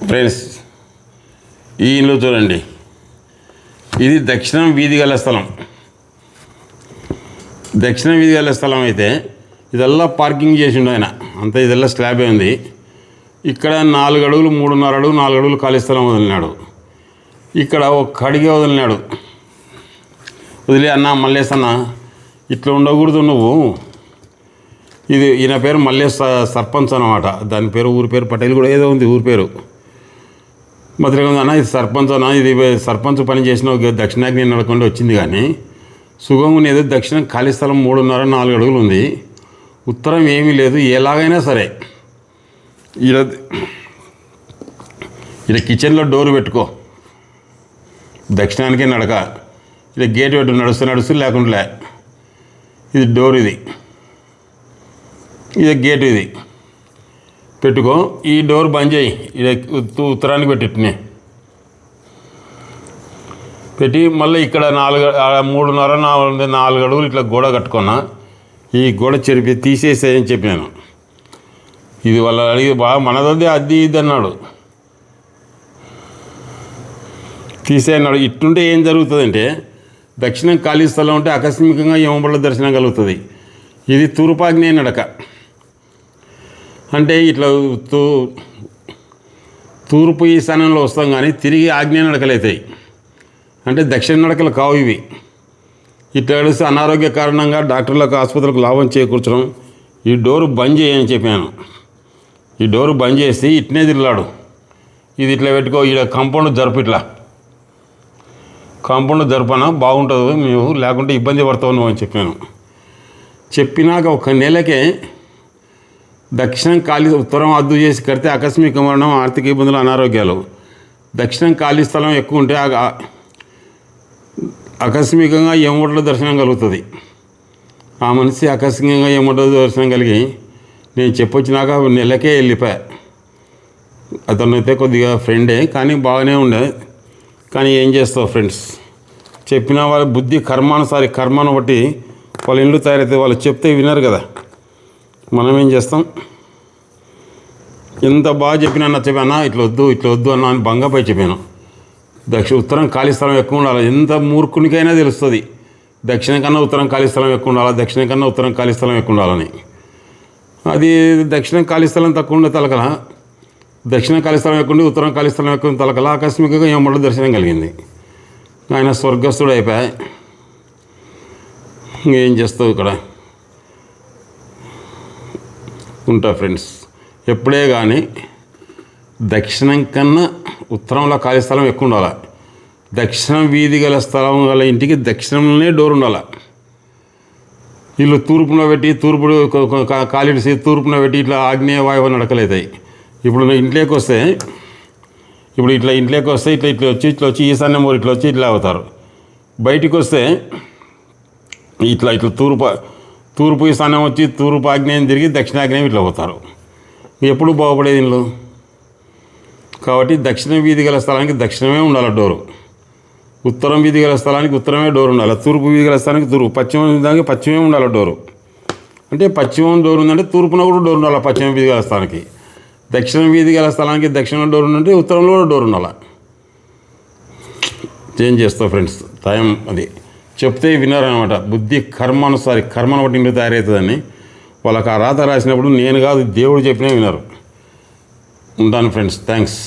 Friends, ఈ ఇల్లు చూడండి. ఇది దక్షిణం వీధి గల స్థలం. దక్షిణ వీధి గల స్థలం అయితే ఇదల్లా పార్కింగ్ చేసిండు ఆయన. అంతా ఇదల్లా స్లాబే ఉంది. ఇక్కడ 4 అడుగులు 3.5 అడుగు 4 అడుగులు ఖాళీ స్థలం వదిలినాడు. ఇక్కడ ఒక అడిగే వదిలినాడు. వదిలే అన్న మల్లేసన్న ఇట్లా ఉండకూడదు నువ్వు. ఇది ఈయన పేరు మల్లేష్ సర్పంచ్ అన్నమాట. దాని పేరు ఊరి పేరు పటేల్ కూడా ఏదో ఉంది ఊరి పేరు. మధురగా అన్న ఇది సర్పంచ్ అన్న, ఇది సర్పంచ్ పని చేసిన దక్షిణాగ్ని నడకుండా వచ్చింది. కానీ సుగంగా ఏదో దక్షిణం ఖాళీ స్థలం 3.5 4 అడుగులు ఉంది. ఉత్తరం ఏమీ లేదు. ఎలాగైనా సరే ఇలా కిచెన్లో డోర్ పెట్టుకో. దక్షిణానికే నడక. ఇలా గేట్ పెట్టు, నడుస్తూ లేకుండా ఇది డోర్, ఇది గేట్, ఇది పెట్టుకో. ఈ డోర్ బంద్ చేయి. ఇది ఉత్తరానికి పెట్టినే పెట్టి మళ్ళీ ఇక్కడ 3.5 4 అడుగులు ఇట్లా గోడ కట్టుకున్నా. ఈ గోడ చెరిపి తీసేసేయని చెప్పాను. ఇది వాళ్ళ అడిగి బాగా మనదొద్దే అది ఇది అన్నాడు. తీసేయన్నాడు. ఇట్టుంటే ఏం జరుగుతుందంటే దక్షిణం ఖాళీ స్థలం ఉంటే ఆకస్మికంగా యమబళ్ళ దర్శనం కలుగుతుంది. ఇది తూర్పాగ్నేయ నడక. అంటే ఇట్లా తూర్పు ఈశాన్యంలో వస్తాం కానీ తిరిగి ఆగ్నేయ నడకలు అవుతాయి. అంటే దక్షిణ నడకలు కావు ఇవి. ఇట్లా కలిసి అనారోగ్య కారణంగా డాక్టర్లకు ఆసుపత్రులకు లాభం చేకూర్చడం. ఈ డోరు బంద్ చేయని చెప్పాను. ఈ డోరు బంద్ చేసి ఇట్నే తిరిగాడు. ఇది ఇట్లా పెట్టుకో. ఇక్కడ కాంపౌండ్ జరుపు, ఇట్లా కాంపౌండ్ జరపనా బాగుంటుంది, మేము లేకుంటే ఇబ్బంది పడతావు నువ్వు అని చెప్పాను. చెప్పినాక 1 నెలకే దక్షిణం ఖాళీ ఉత్తరం అద్దు చేసి కడితే ఆకస్మిక మరణం, ఆర్థిక ఇబ్బందులు, అనారోగ్యాలు. దక్షిణం ఖాళీ స్థలం ఎక్కువ ఉంటే ఆకస్మికంగా యమబళ్ళ దర్శనం కలుగుతుంది. ఆ మనిషి ఆకస్మికంగా యమబళ్ళ దర్శనం కలిగి నేను చెప్పొచ్చినాక 1 నెలకే వెళ్ళిపోయా. అతను అయితే కొద్దిగా ఫ్రెండే కానీ బాగానే ఉండే. కానీ ఏం చేస్తావు ఫ్రెండ్స్, చెప్పిన వాళ్ళ బుద్ధి కర్మానుసారి కర్మను బట్టి వాళ్ళ ఇల్లు తయారైతే వాళ్ళు చెప్తే వినరు కదా. మనం ఏం చేస్తాం? ఎంత బాగా చెప్పినా చెప్పానా ఇట్లా వద్దు అన్నా అని బంగపై చెప్పాను. ఉత్తరం ఖాళీ స్థలం ఎక్కువ ఉండాలి. ఎంత మూర్ఖునికైనా తెలుస్తుంది దక్షిణం కన్నా ఉత్తరం ఖాళీ స్థలం ఎక్కువ ఉండాలి, దక్షిణం కన్నా ఉత్తరం ఖాళీ స్థలం ఎక్కువ ఉండాలని. అది దక్షిణం ఖాళీ స్థలం తక్కువ ఉండే తలకల, దక్షిణం ఖాళీ స్థలం ఎక్కువ ఉండి ఉత్తరం ఖాళీ స్థలం ఎక్కువ తలకల ఆకస్మికంగా యమబళ్ళ దర్శనం కలిగింది. ఆయన స్వర్గస్థుడు అయిపోయా. ఇంకేం చేస్తావు ఇక్కడ. ఉంటా ఫ్రెండ్స్. ఎప్పుడే కానీ దక్షిణం కన్నా ఉత్తరంలో ఖాళీ స్థలం ఎక్కువ ఉండాలి. దక్షిణం వీధి గల స్థలం గల ఇంటికి దక్షిణంలోనే డోర్ ఉండాలి. వీళ్ళు తూర్పున పెట్టి ఖాళీ తూర్పున పెట్టి ఇట్లా ఆగ్నేయ వాయువు నడకలవుతాయి. ఇప్పుడు ఇంట్లోకి వస్తే ఇట్లా వచ్చి ఈశాన్యం ఇట్లా వచ్చి ఇట్లా అవుతారు. బయటికి వస్తే ఇట్లా తూర్పు ఈశాన్యం వచ్చి తూర్పు ఆగ్నేయం తిరిగి దక్షిణాగ్నేయం ఇట్లా పోతారు. ఎప్పుడు బాగుపడేది ఇల్లు. కాబట్టి దక్షిణ వీధి గల స్థలానికి దక్షిణమే ఉండాలి డోరు. ఉత్తరం వీధి గల స్థలానికి ఉత్తరమే డోరు ఉండాలి. తూర్పు వీధి గల స్థలానికి తూర్పు, పశ్చిమ పశ్చిమే ఉండాలి డోరు. అంటే పశ్చిమం డోరు ఉందంటే తూర్పున కూడా డోరు ఉండాలి పశ్చిమ వీధి గల స్థలానికి. దక్షిణ వీధి గల స్థలానికి దక్షిణ డోరు ఉందంటే ఉత్తరంలో కూడా డోరు ఉండాలి. ఏం చేస్తావు ఫ్రెండ్స్, టైం అది చెప్తే విన్నారనమాట. బుద్ధి కర్మానుసారి కర్మను బట్టి ఇంట్లో తయారవుతుందని వాళ్ళకి ఆ రాత రాసినప్పుడు నేను కాదు దేవుడు చెప్పినా విన్నారు. ఉంటాను ఫ్రెండ్స్, థ్యాంక్స్.